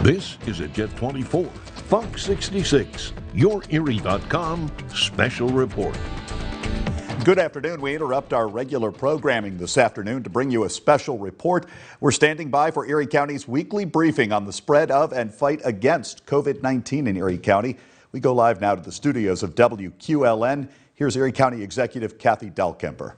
This is a Jet 24, Fox 66, your Erie.com special report. Good afternoon. We interrupt our regular programming this afternoon to bring you a special report. We're standing by for Erie County's weekly briefing on the spread of and fight against COVID-19 in Erie County. We go live now to the studios of WQLN. Here's Erie County Executive Kathy Dahlkemper.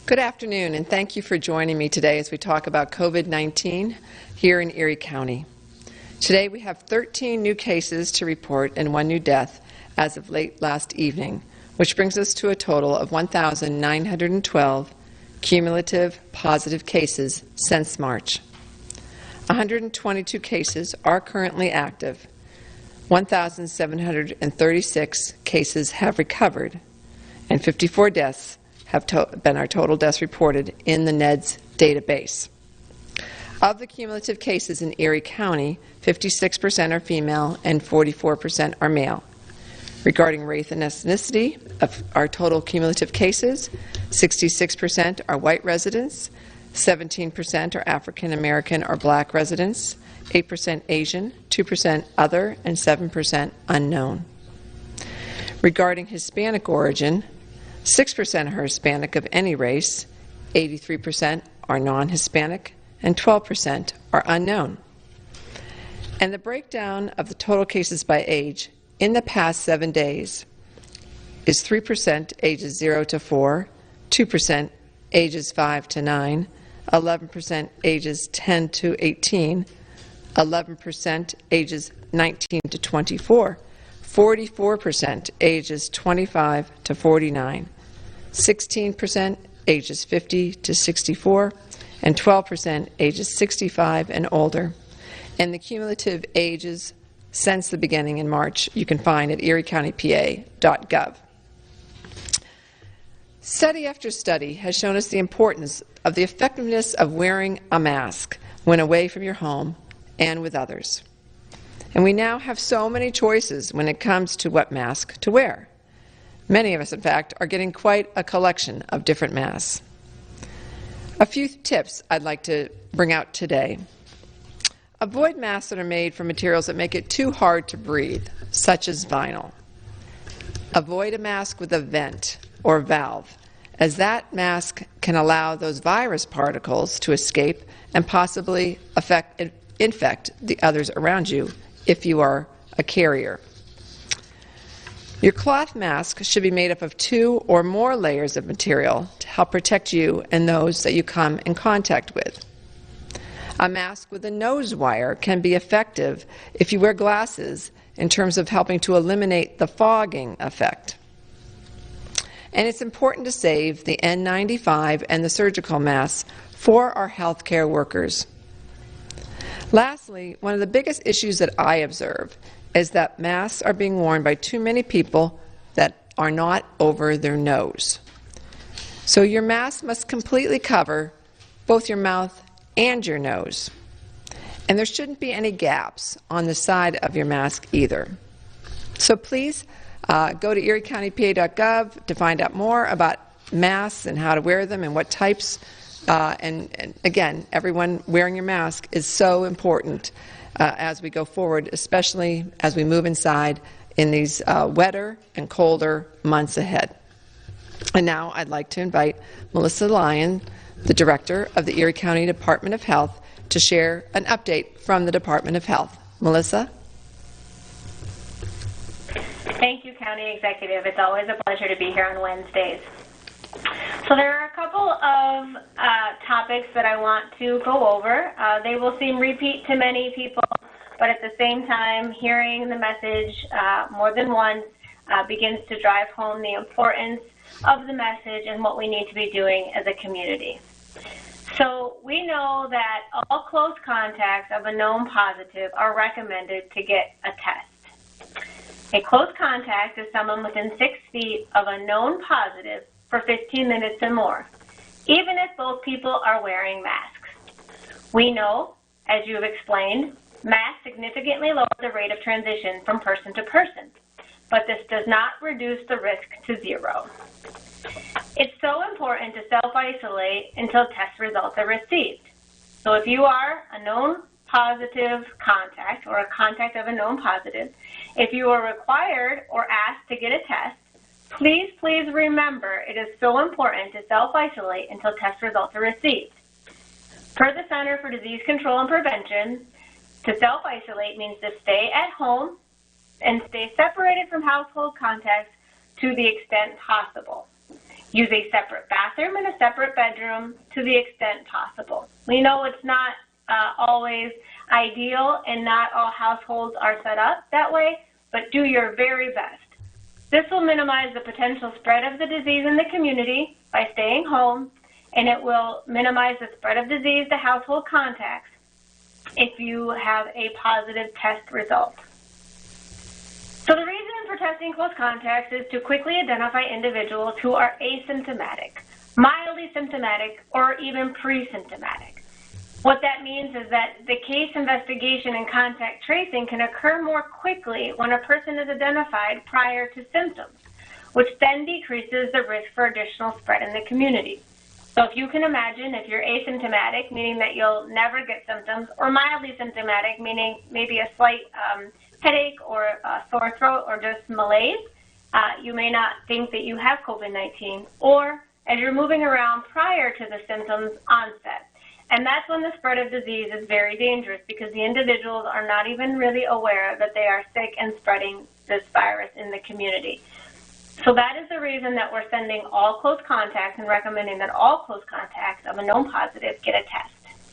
Good afternoon, and thank you for joining me today as we talk about COVID-19 here in Erie County. Today we have 13 new cases to report and 1 new death as of late last evening, which brings us to a total of 1,912 cumulative positive cases since March. 122 cases are currently active. 1,736 cases have recovered, and 54 deaths have been our total deaths reported in the NEDS database. Of the cumulative cases in Erie County, 56% are female and 44% are male. Regarding race and ethnicity of our total cumulative cases, 66% are white residents, 17% are African American or black residents, 8% Asian, 2% other, and 7% unknown. Regarding Hispanic origin, 6% are Hispanic of any race, 83% are non-Hispanic, and 12% are unknown. And the breakdown of the total cases by age in the past 7 days is 3% ages 0 to 4, 2% ages 5 to 9, 11% ages 10 to 18, 11% ages 19 to 24, 44% ages 25 to 49, 16% ages 50 to 64, and 12% ages 65 and older. And the cumulative ages since the beginning in March you can find at eriecountypa.gov. Study after study has shown us the importance of the effectiveness of wearing a mask when away from your home and with others. And we now have so many choices when it comes to what mask to wear. Many of us, in fact, are getting quite a collection of different masks. A few tips I'd like to bring out today. Avoid masks that are made from materials that make it too hard to breathe, such as vinyl. Avoid a mask with a vent or valve, as that mask can allow those virus particles to escape and possibly infect the others around you if you are a carrier. Your cloth mask should be made up of 2 or more layers of material to help protect you and those that you come in contact with. A mask with a nose wire can be effective if you wear glasses in terms of helping to eliminate the fogging effect. And it's important to save the N95 and the surgical masks for our healthcare workers. Lastly, one of the biggest issues that I observe is that masks are being worn by too many people that are not over their nose. So your mask must completely cover both your mouth and your nose. And there shouldn't be any gaps on the side of your mask either. So please go to eriecountypa.gov to find out more about masks and how to wear them and what types. And again, everyone wearing your mask is so important as we go forward, especially as we move inside in these wetter and colder months ahead. And now I'd like to invite Melissa Lyon, the Director of the Erie County Department of Health, to share an update from the Department of Health. Melissa? Thank you, County Executive. It's always a pleasure to be here on Wednesdays. So there are a couple of topics that I want to go over. They will seem repeat to many people, but at the same time, hearing the message more than once begins to drive home the importance of the message and what we need to be doing as a community. So we know that all close contacts of a known positive are recommended to get a test. A close contact is someone within 6 feet of a known positive for 15 minutes or more, even if both people are wearing masks. We know, as you have explained, masks significantly lower the rate of transition from person to person. but this does not reduce the risk to zero. It's so important to self-isolate until test results are received. So if you are a known positive contact or a contact of a known positive, if you are required or asked to get a test, please remember it is so important to self-isolate until test results are received. Per the Center for Disease Control and Prevention, to self-isolate means to stay at home and stay separated from household contacts to the extent possible. Use a separate bathroom and a separate bedroom to the extent possible. We know it's not always ideal and not all households are set up that way, but do your very best. This will minimize the potential spread of the disease in the community by staying home, and it will minimize the spread of disease to household contacts if you have a positive test result. So the reason for testing close contacts is to quickly identify individuals who are asymptomatic, mildly symptomatic, or even pre-symptomatic. What that means is that the case investigation and contact tracing can occur more quickly when a person is identified prior to symptoms, which then decreases the risk for additional spread in the community. So if you can imagine, if you're asymptomatic, meaning that you'll never get symptoms, or mildly symptomatic, meaning maybe a slight headache or a sore throat or just malaise, you may not think that you have COVID-19, or as you're moving around prior to the symptoms onset. And that's when the spread of disease is very dangerous, because the individuals are not even really aware that they are sick and spreading this virus in the community. So that is the reason that we're sending all close contacts and recommending that all close contacts of a known positive get a test.